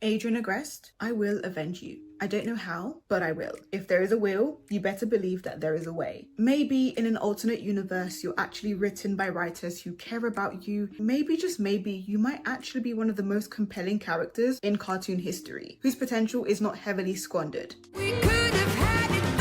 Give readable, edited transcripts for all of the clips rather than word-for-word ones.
Adrian Agreste, I will avenge you. I don't know how, but I will. If there is a will, you better believe that there is a way. Maybe in an alternate universe, you're actually written by writers who care about you. Maybe, just maybe, you might actually be one of the most compelling characters in cartoon history, whose potential is not heavily squandered. We could have had it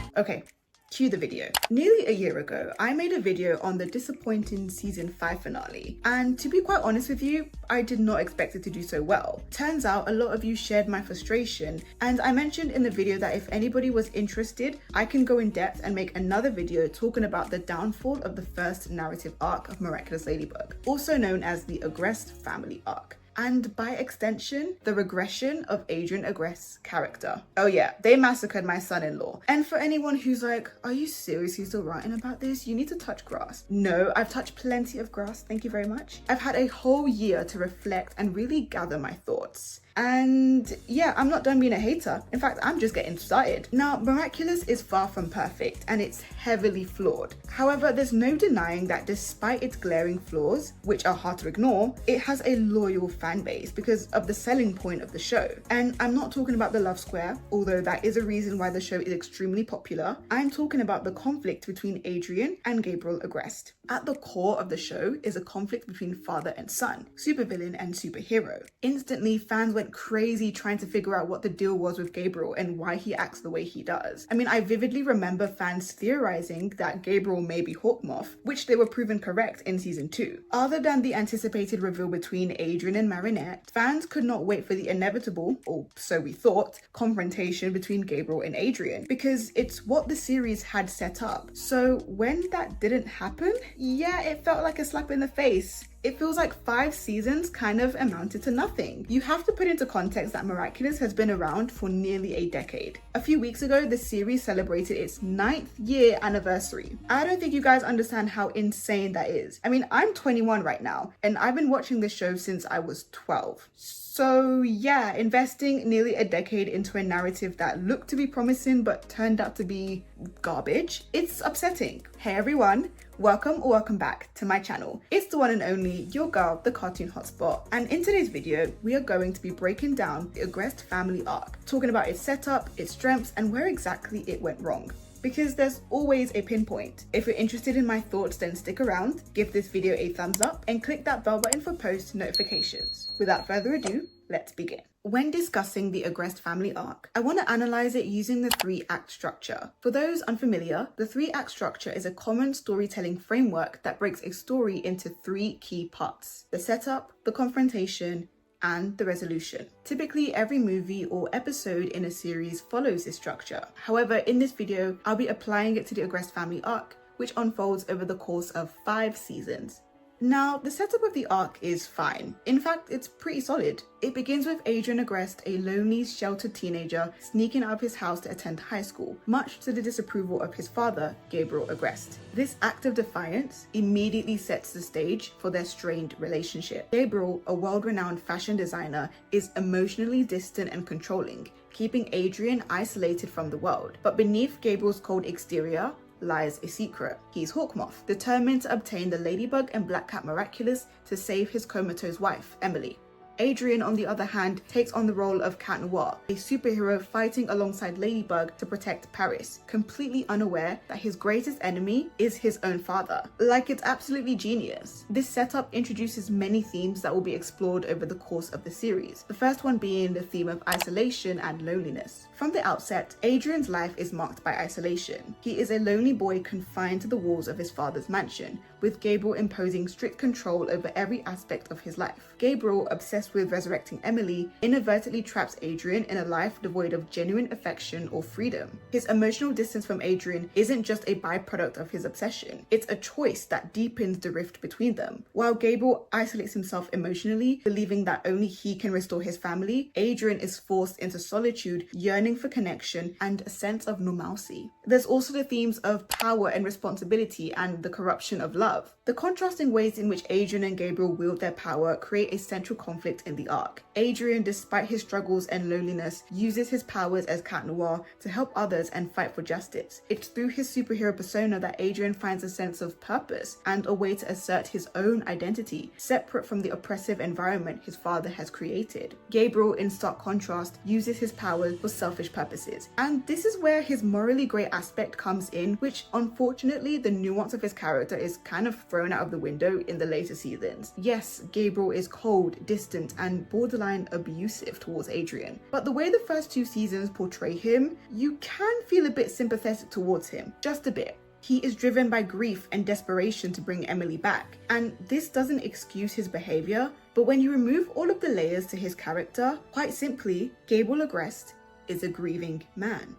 back. Okay. Cue the video. Nearly a year ago, I made a video on the disappointing season 5 finale, and to be quite honest with you, I did not expect it to do so well. Turns out a lot of you shared my frustration, and I mentioned in the video that if anybody was interested, I can go in depth and make another video talking about the downfall of the first narrative arc of Miraculous Ladybug, also known as the Agreste Family Arc, and by extension, the regression of Adrian Agreste's character. Oh yeah, they massacred my son-in-law. And for anyone who's like, are you seriously still writing about this? You need to touch grass. No, I've touched plenty of grass, thank you very much. I've had a whole year to reflect and really gather my thoughts. And yeah, I'm not done being a hater. In fact, I'm just getting started. Now, Miraculous is far from perfect and it's heavily flawed. However, there's no denying that despite its glaring flaws, which are hard to ignore, it has a loyal fan base because of the selling point of the show. And I'm not talking about the love square, although that is a reason why the show is extremely popular. I'm talking about the conflict between Adrian and Gabriel Agreste. At the core of the show is a conflict between father and son, supervillain and superhero. Instantly, fans went crazy trying to figure out what the deal was with Gabriel and why he acts the way he does. I mean, I vividly remember fans theorizing that Gabriel may be Hawkmoth, which they were proven correct in season 2. Other than the anticipated reveal between Adrian and Marinette, fans could not wait for the inevitable, or so we thought, confrontation between Gabriel and Adrian, because it's what the series had set up. So when that didn't happen, yeah, it felt like a slap in the face. It feels like 5 seasons kind of amounted to nothing. You have to put into context that Miraculous has been around for nearly a decade. A few weeks ago, the series celebrated its 9th year anniversary. I don't think you guys understand how insane that is. I mean, I'm 21 right now, and I've been watching this show since I was 12. So yeah, investing nearly a decade into a narrative that looked to be promising but turned out to be garbage, it's upsetting. Hey everyone, welcome or welcome back to my channel. It's the one and only, your girl, the Cartoon Hotspot. And in today's video, we are going to be breaking down the Agreste Family Arc, talking about its setup, its strengths, and where exactly it went wrong. Because there's always a pinpoint. If you're interested in my thoughts, then stick around, give this video a thumbs up, and click that bell button for post notifications. Without further ado, let's begin. When discussing the Agreste Family Arc, I want to analyze it using the 3-act structure. For those unfamiliar, the 3-act structure is a common storytelling framework that breaks a story into 3 key parts: the setup, the confrontation, and the resolution. Typically, every movie or episode in a series follows this structure. However, in this video, I'll be applying it to the Agreste Family Arc, which unfolds over the course of 5 seasons. Now, the setup of the arc is fine. In fact, it's pretty solid. It begins with Adrian Agreste, a lonely, sheltered teenager, sneaking out of his house to attend high school, much to the disapproval of his father, Gabriel Agreste. This act of defiance immediately sets the stage for their strained relationship. Gabriel, a world-renowned fashion designer, is emotionally distant and controlling, keeping Adrian isolated from the world. But beneath Gabriel's cold exterior lies a secret. He's Hawkmoth, determined to obtain the Ladybug and Black Cat Miraculous to save his comatose wife, Emily. Adrian, on the other hand, takes on the role of Cat Noir, a superhero fighting alongside Ladybug to protect Paris, completely unaware that his greatest enemy is his own father. Like, it's absolutely genius. This setup introduces many themes that will be explored over the course of the series, the first one being the theme of isolation and loneliness. From the outset, Adrian's life is marked by isolation. He is a lonely boy confined to the walls of his father's mansion, with Gabriel imposing strict control over every aspect of his life. Gabriel, obsessed with resurrecting Emily, inadvertently traps Adrian in a life devoid of genuine affection or freedom. His emotional distance from Adrian isn't just a byproduct of his obsession, it's a choice that deepens the rift between them. While Gabriel isolates himself emotionally, believing that only he can restore his family, Adrian is forced into solitude, yearning for connection and a sense of normalcy. There's also the themes of power and responsibility and the corruption of love. love. The contrasting ways in which Adrian and Gabriel wield their power create a central conflict in the arc. Adrian, despite his struggles and loneliness, uses his powers as Cat Noir to help others and fight for justice. It's through his superhero persona that Adrian finds a sense of purpose and a way to assert his own identity, separate from the oppressive environment his father has created. Gabriel, in stark contrast, uses his powers for selfish purposes. And this is where his morally grey aspect comes in, which unfortunately the nuance of his character is kind of thrown out of the window in the later seasons. Yes, Gabriel is cold, distant, and borderline abusive towards Adrian, but the way the first 2 seasons portray him, you can feel a bit sympathetic towards him, just a bit. He is driven by grief and desperation to bring Emily back, and this doesn't excuse his behaviour, but when you remove all of the layers to his character, quite simply, Gabriel Agreste is a grieving man.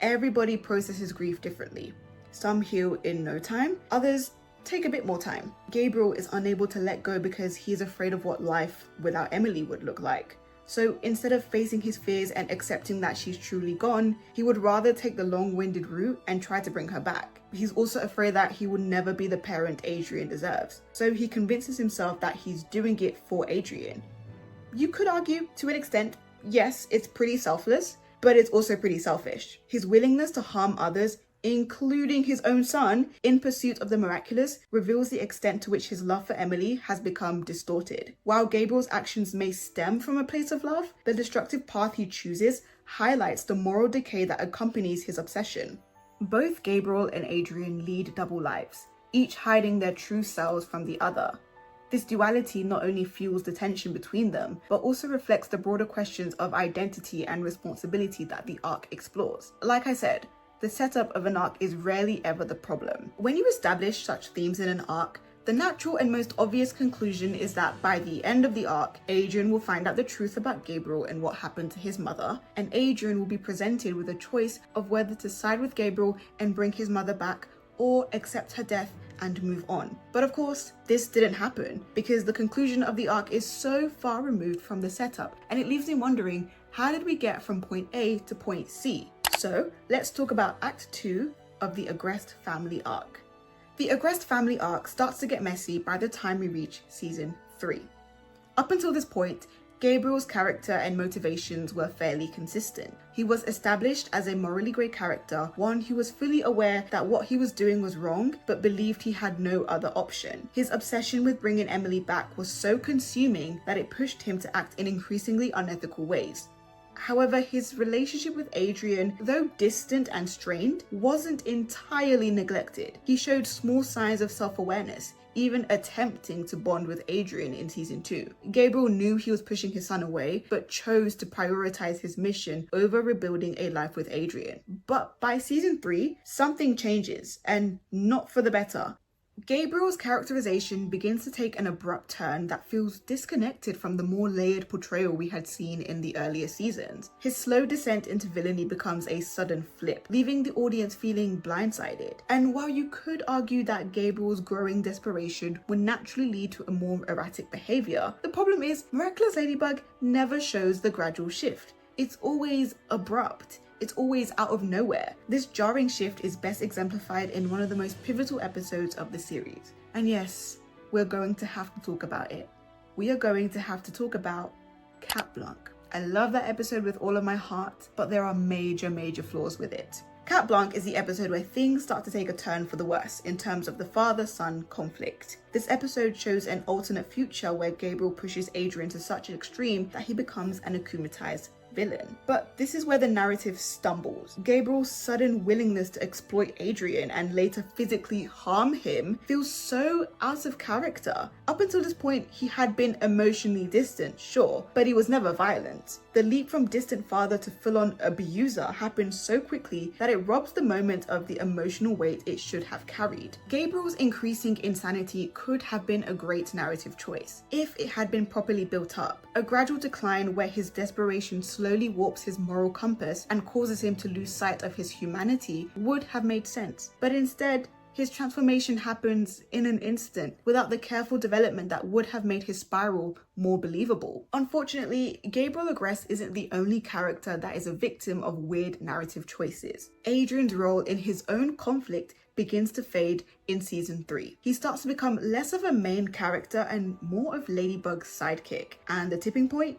Everybody processes grief differently. Some heal in no time, others take a bit more time. Gabriel is unable to let go because he is afraid of what life without Emily would look like. So instead of facing his fears and accepting that she's truly gone, he would rather take the long-winded route and try to bring her back. He's also afraid that he will never be the parent Adrian deserves. So he convinces himself that he's doing it for Adrian. You could argue, to an extent, yes, it's pretty selfless, but it's also pretty selfish. His willingness to harm others, including his own son, in pursuit of the miraculous, reveals the extent to which his love for Emily has become distorted. While Gabriel's actions may stem from a place of love, the destructive path he chooses highlights the moral decay that accompanies his obsession. Both Gabriel and Adrian lead double lives, each hiding their true selves from the other. This duality not only fuels the tension between them, but also reflects the broader questions of identity and responsibility that the arc explores. Like I said, the setup of an arc is rarely ever the problem. When you establish such themes in an arc, the natural and most obvious conclusion is that by the end of the arc, Adrian will find out the truth about Gabriel and what happened to his mother, and Adrian will be presented with a choice of whether to side with Gabriel and bring his mother back, or accept her death and move on. But of course, this didn't happen because the conclusion of the arc is so far removed from the setup, and it leaves me wondering, how did we get from point A to point C? So let's talk about Act 2 of the Agreste Family Arc. The Agreste Family Arc starts to get messy by the time we reach Season 3. Up until this point, Gabriel's character and motivations were fairly consistent. He was established as a morally grey character, one who was fully aware that what he was doing was wrong, but believed he had no other option. His obsession with bringing Emily back was so consuming that it pushed him to act in increasingly unethical ways. However, his relationship with Adrian, though distant and strained, wasn't entirely neglected. He showed small signs of self-awareness, even attempting to bond with Adrian in Season 2. Gabriel knew he was pushing his son away, but chose to prioritize his mission over rebuilding a life with Adrian. But by Season 3, something changes, and not for the better. Gabriel's characterization begins to take an abrupt turn that feels disconnected from the more layered portrayal we had seen in the earlier seasons. His slow descent into villainy becomes a sudden flip, leaving the audience feeling blindsided. And while you could argue that Gabriel's growing desperation would naturally lead to a more erratic behavior, the problem is Miraculous Ladybug never shows the gradual shift. It's always abrupt. It's always out of nowhere. This jarring shift is best exemplified in one of the most pivotal episodes of the series. And yes, we're going to have to talk about it. We are going to have to talk about Cat Blanc. I love that episode with all of my heart, but there are major flaws with it. Cat Blanc is the episode where things start to take a turn for the worse in terms of the father-son conflict. This episode shows an alternate future where Gabriel pushes Adrian to such an extreme that he becomes an akumatized villain. But this is where the narrative stumbles. Gabriel's sudden willingness to exploit Adrian and later physically harm him feels so out of character. Up until this point, he had been emotionally distant, sure, but he was never violent. The leap from distant father to full-on abuser happened so quickly that it robs the moment of the emotional weight it should have carried. Gabriel's increasing insanity could have been a great narrative choice if it had been properly built up. A gradual decline where his desperation slowly warps his moral compass and causes him to lose sight of his humanity would have made sense. But instead, his transformation happens in an instant without the careful development that would have made his spiral more believable. Unfortunately, Gabriel Agreste isn't the only character that is a victim of weird narrative choices. Adrian's role in his own conflict begins to fade in season 3. He starts to become less of a main character and more of Ladybug's sidekick. And the tipping point?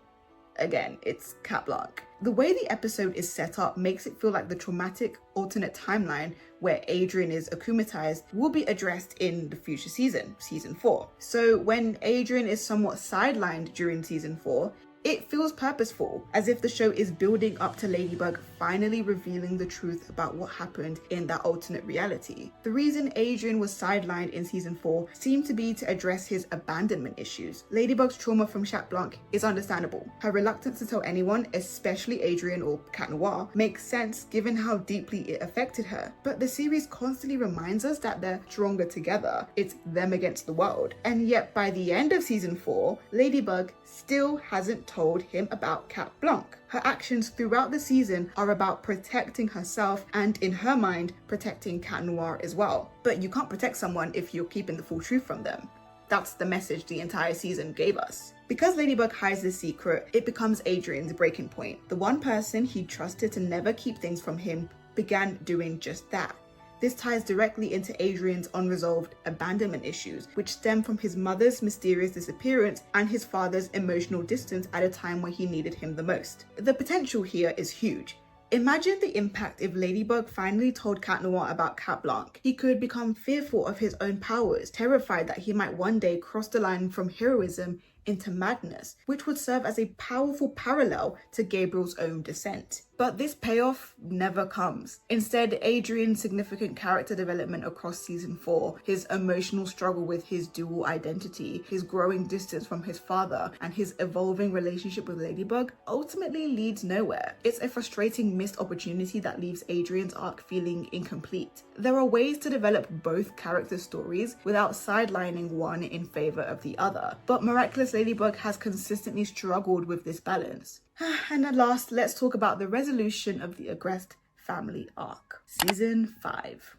Again, it's Cat Blanc. The way the episode is set up makes it feel like the traumatic alternate timeline where Adrien is akumatized will be addressed in the future season 4. So when Adrien is somewhat sidelined during season 4, it feels purposeful, as if the show is building up to Ladybug finally revealing the truth about what happened in that alternate reality. The reason Adrien was sidelined in season 4 seemed to be to address his abandonment issues. Ladybug's trauma from Cat Blanc is understandable. Her reluctance to tell anyone, especially Adrien or Cat Noir, makes sense given how deeply it affected her. But the series constantly reminds us that they're stronger together. It's them against the world. And yet by the end of season 4, Ladybug still hasn't told him about Cat Blanc. Her actions throughout the season are about protecting herself and, in her mind, protecting Cat Noir as well. But you can't protect someone if you're keeping the full truth from them. That's the message the entire season gave us. Because Ladybug hides this secret, it becomes Adrien's breaking point. The one person he trusted to never keep things from him began doing just that. This ties directly into Adrien's unresolved abandonment issues, which stem from his mother's mysterious disappearance and his father's emotional distance at a time when he needed him the most. The potential here is huge. Imagine the impact if Ladybug finally told Cat Noir about Cat Blanc. He could become fearful of his own powers, terrified that he might one day cross the line from heroism into madness, which would serve as a powerful parallel to Gabriel's own descent. But this payoff never comes. Instead, Adrien's significant character development across season 4, his emotional struggle with his dual identity, his growing distance from his father, and his evolving relationship with Ladybug ultimately leads nowhere. It's a frustrating missed opportunity that leaves Adrien's arc feeling incomplete. There are ways to develop both character stories without sidelining one in favor of the other, but Miraculous Ladybug has consistently struggled with this balance. And at last, let's talk about the resolution of the Agreste Family Arc. Season 5.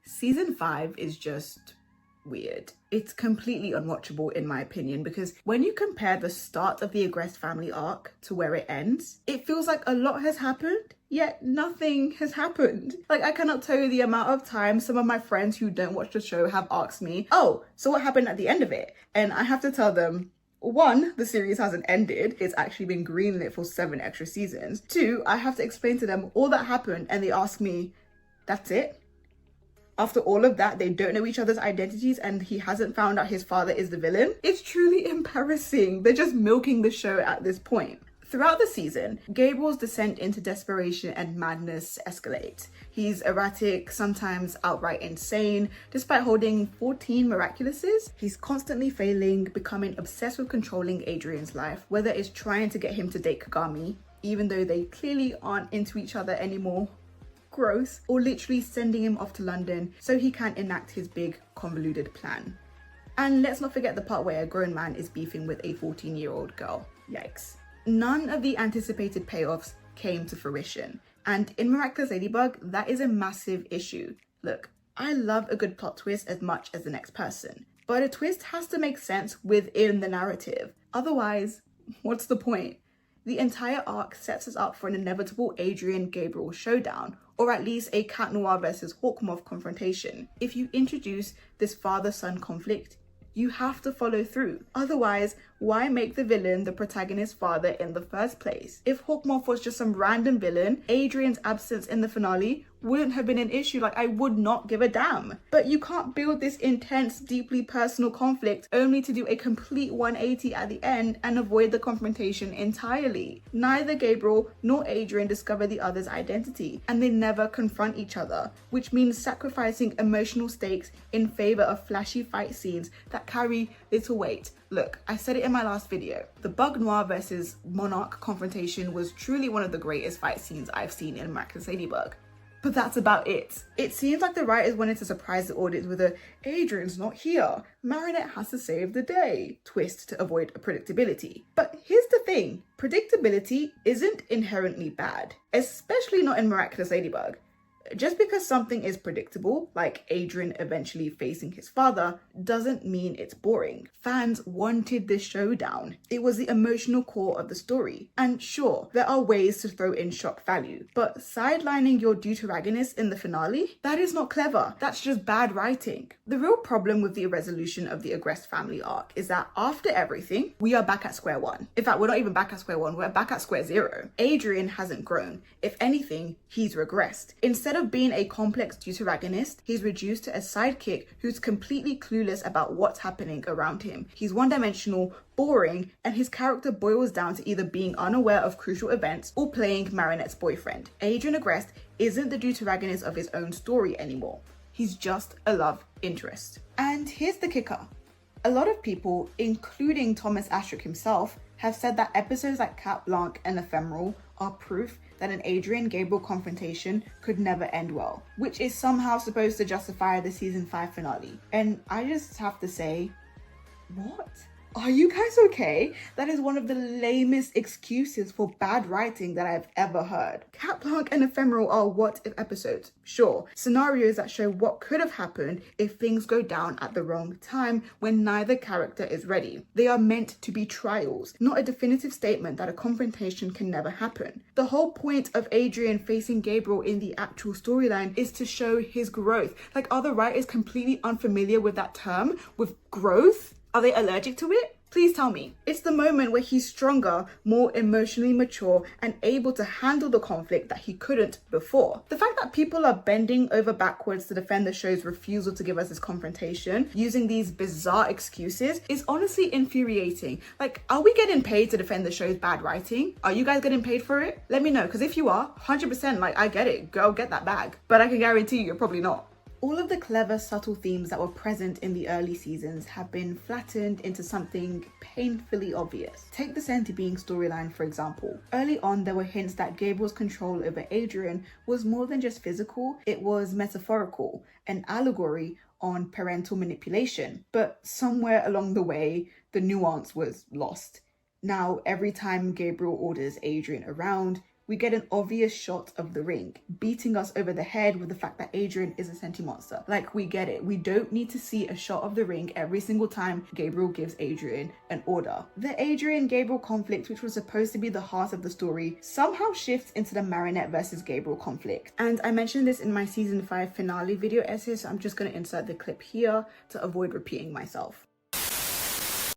Season 5 is just weird. It's completely unwatchable in my opinion, because when you compare the start of the Agreste Family Arc to where it ends, it feels like a lot has happened, yet nothing has happened. Like, I cannot tell you the amount of times some of my friends who don't watch the show have asked me, oh, so what happened at the end of it? And I have to tell them, 1, the series hasn't ended. It's actually been greenlit for 7 extra seasons. 2, I have to explain to them all that happened and they ask me, that's it? After all of that, they don't know each other's identities and he hasn't found out his father is the villain? It's truly embarrassing. They're just milking the show at this point. Throughout the season, Gabriel's descent into desperation and madness escalates. He's erratic, sometimes outright insane, despite holding 14 Miraculouses. He's constantly failing, becoming obsessed with controlling Adrien's life, whether it's trying to get him to date Kagami, even though they clearly aren't into each other anymore. Gross. Or literally sending him off to London so he can enact his big, convoluted plan. And let's not forget the part where a grown man is beefing with a 14-year-old girl. Yikes. None of the anticipated payoffs came to fruition. And in Miraculous Ladybug, that is a massive issue. Look, I love a good plot twist as much as the next person, but a twist has to make sense within the narrative. Otherwise, what's the point? The entire arc sets us up for an inevitable Adrien-Gabriel showdown, or at least a Cat Noir versus Hawkmoth confrontation. If you introduce this father-son conflict, you have to follow through. Otherwise, why make the villain the protagonist's father in the first place? If Hawkmoth was just some random villain, Adrien's absence in the finale wouldn't have been an issue. Like, I would not give a damn. But you can't build this intense, deeply personal conflict only to do a complete 180 at the end and avoid the confrontation entirely. Neither Gabriel nor Adrien discover the other's identity, and they never confront each other, which means sacrificing emotional stakes in favor of flashy fight scenes that carry little weight. Look, I said it in my last video. The Bug Noir versus Monarch confrontation was truly one of the greatest fight scenes I've seen in Miraculous Ladybug. But that's about it. It seems like the writers wanted to surprise the audience with a Adrien's not here, Marinette has to save the day twist to avoid predictability. But here's the thing, predictability isn't inherently bad, especially not in Miraculous Ladybug. Just because something is predictable, like Adrian eventually facing his father, doesn't mean it's boring. Fans wanted this showdown. It was the emotional core of the story. And sure, there are ways to throw in shock value, but sidelining your deuteragonist in the finale? That is not clever. That's just bad writing. The real problem with the resolution of the Agreste family arc is that after everything, we are back at square one. In fact, we're not even back at square one, we're back at square zero. Adrian hasn't grown. If anything, he's regressed. Instead of being a complex deuteragonist, he's reduced to a sidekick who's completely clueless about what's happening around him. He's one-dimensional, boring, and his character boils down to either being unaware of crucial events or playing Marinette's boyfriend. Adrian Agreste isn't the deuteragonist of his own story anymore. He's just a love interest. And here's the kicker. A lot of people, including Thomas Astruc himself, have said that episodes like Cat Blanc and Ephemeral are proof that an Adrian-Gabriel confrontation could never end well, which is somehow supposed to justify the season 5 finale. And I just have to say, what? Are you guys okay? That is one of the lamest excuses for bad writing that I've ever heard. Cat Blanc and Ephemeral are what-if episodes. Sure, scenarios that show what could have happened if things go down at the wrong time when neither character is ready. They are meant to be trials, not a definitive statement that a confrontation can never happen. The whole point of Adrian facing Gabriel in the actual storyline is to show his growth. Like, are the writers completely unfamiliar with that term, with growth? Are they allergic to it? Please tell me. It's the moment where he's stronger, more emotionally mature, and able to handle the conflict that he couldn't before. The fact that people are bending over backwards to defend the show's refusal to give us this confrontation, using these bizarre excuses, is honestly infuriating. Like, are we getting paid to defend the show's bad writing? Are you guys getting paid for it? Let me know, because if you are, 100%, like, I get it. Go get that bag. But I can guarantee you, you're probably not. All of the clever, subtle themes that were present in the early seasons have been flattened into something painfully obvious. Take the Senti being storyline, for example. Early on, there were hints that Gabriel's control over Adrian was more than just physical, it was metaphorical, an allegory on parental manipulation. But somewhere along the way, the nuance was lost. Now, every time Gabriel orders Adrian around, we get an obvious shot of the ring, beating us over the head with the fact that Adrian is a Senti monster. Like, we get it. We don't need to see a shot of the ring every single time Gabriel gives Adrian an order. The Adrian-Gabriel conflict, which was supposed to be the heart of the story, somehow shifts into the Marinette versus Gabriel conflict. And I mentioned this in my season 5 finale video essay, so I'm just going to insert the clip here to avoid repeating myself.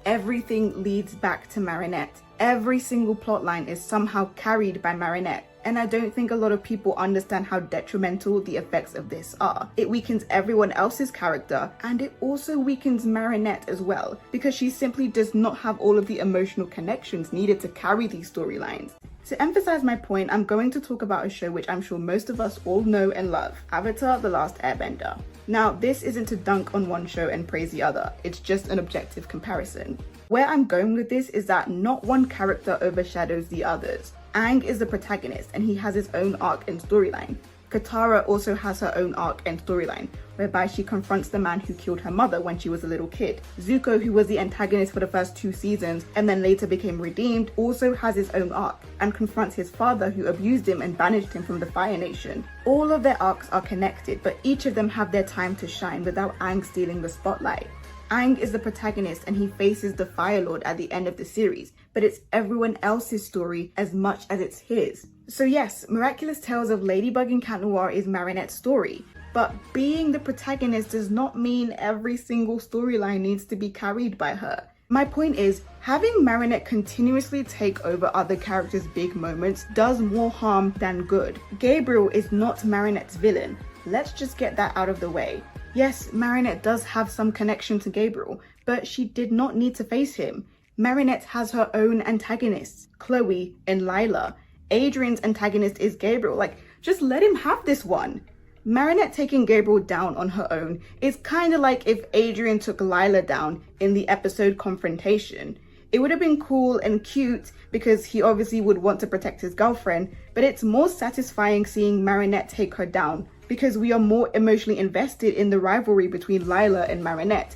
Everything leads back to Marinette. Every single plotline is somehow carried by Marinette. And I don't think a lot of people understand how detrimental the effects of this are. It weakens everyone else's character, and it also weakens Marinette as well, because she simply does not have all of the emotional connections needed to carry these storylines. To emphasize my point, I'm going to talk about a show which I'm sure most of us all know and love, Avatar: The Last Airbender. Now, this isn't to dunk on one show and praise the other, it's just an objective comparison. Where I'm going with this is that not one character overshadows the others. Aang is the protagonist and he has his own arc and storyline. Katara also has her own arc and storyline, whereby she confronts the man who killed her mother when she was a little kid. Zuko, who was the antagonist for the first 2 seasons and then later became redeemed, also has his own arc and confronts his father who abused him and banished him from the Fire Nation. All of their arcs are connected, but each of them have their time to shine without Aang stealing the spotlight. Aang is the protagonist and he faces the Fire Lord at the end of the series, but it's everyone else's story as much as it's his. So yes, Miraculous Tales of Ladybug and Cat Noir is Marinette's story, but being the protagonist does not mean every single storyline needs to be carried by her. My point is, having Marinette continuously take over other characters' big moments does more harm than good. Gabriel is not Marinette's villain. Let's just get that out of the way. Yes, Marinette does have some connection to Gabriel, but she did not need to face him. Marinette has her own antagonists, Chloe and Lila. Adrian's antagonist is Gabriel. Like, just let him have this one. Marinette taking Gabriel down on her own is kind of like if Adrian took Lila down in the episode Confrontation. It would have been cool and cute because he obviously would want to protect his girlfriend, but it's more satisfying seeing Marinette take her down because we are more emotionally invested in the rivalry between Lila and Marinette.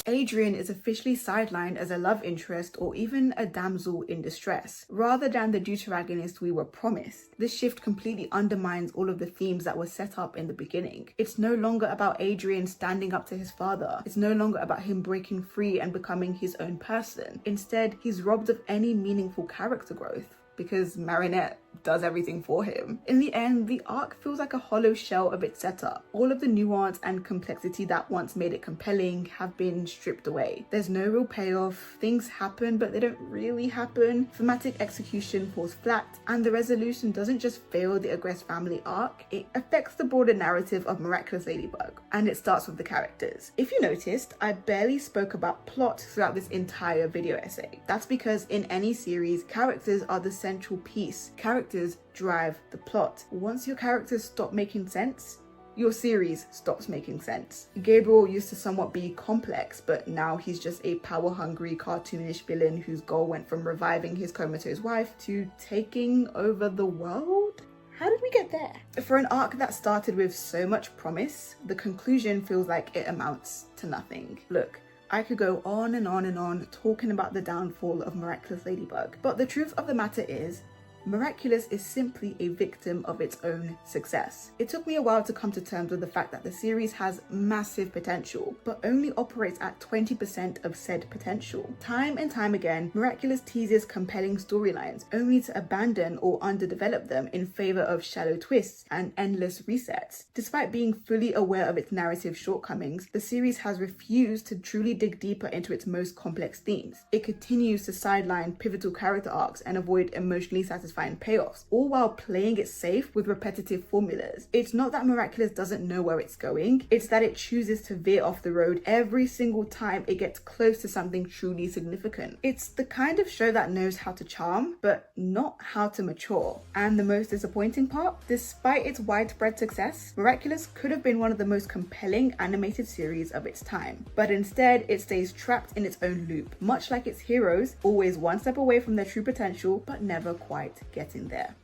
Adrian is officially sidelined as a love interest or even a damsel in distress, rather than the deuteragonist we were promised. This shift completely undermines all of the themes that were set up in the beginning. It's no longer about Adrian standing up to his father. It's no longer about him breaking free and becoming his own person. Instead, he's robbed of any meaningful character growth because Marinette does everything for him. In the end, the arc feels like a hollow shell of its setup. All of the nuance and complexity that once made it compelling have been stripped away. There's no real payoff, things happen but they don't really happen, thematic execution falls flat, and the resolution doesn't just fail the Agreste family arc, it affects the broader narrative of Miraculous Ladybug, and it starts with the characters. If you noticed, I barely spoke about plot throughout this entire video essay. That's because in any series, characters are the central piece. Characters drive the plot. Once your characters stop making sense, your series stops making sense. Gabriel used to somewhat be complex, but now he's just a power-hungry, cartoonish villain whose goal went from reviving his comatose wife to taking over the world? How did we get there? For an arc that started with so much promise, the conclusion feels like it amounts to nothing. Look, I could go on and on and on talking about the downfall of Miraculous Ladybug, but the truth of the matter is, Miraculous is simply a victim of its own success. It took me a while to come to terms with the fact that the series has massive potential, but only operates at 20% of said potential. Time and time again, Miraculous teases compelling storylines, only to abandon or underdevelop them in favor of shallow twists and endless resets. Despite being fully aware of its narrative shortcomings, the series has refused to truly dig deeper into its most complex themes. It continues to sideline pivotal character arcs and avoid emotionally satisfying payoffs, all while playing it safe with repetitive formulas. It's not that Miraculous doesn't know where it's going, it's that it chooses to veer off the road every single time it gets close to something truly significant. It's the kind of show that knows how to charm, but not how to mature. And the most disappointing part, despite its widespread success, Miraculous could have been one of the most compelling animated series of its time. But instead, it stays trapped in its own loop, much like its heroes, always one step away from their true potential, but never quite getting there.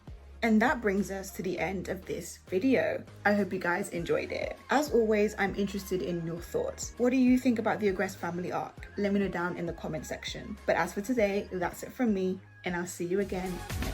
And that brings us to the end of this video. I hope you guys enjoyed it. As always, I'm interested in your thoughts. What do you think about the Agreste family arc? Let me know down in the comment section. But as for today, that's it from me, and I'll see you again next time.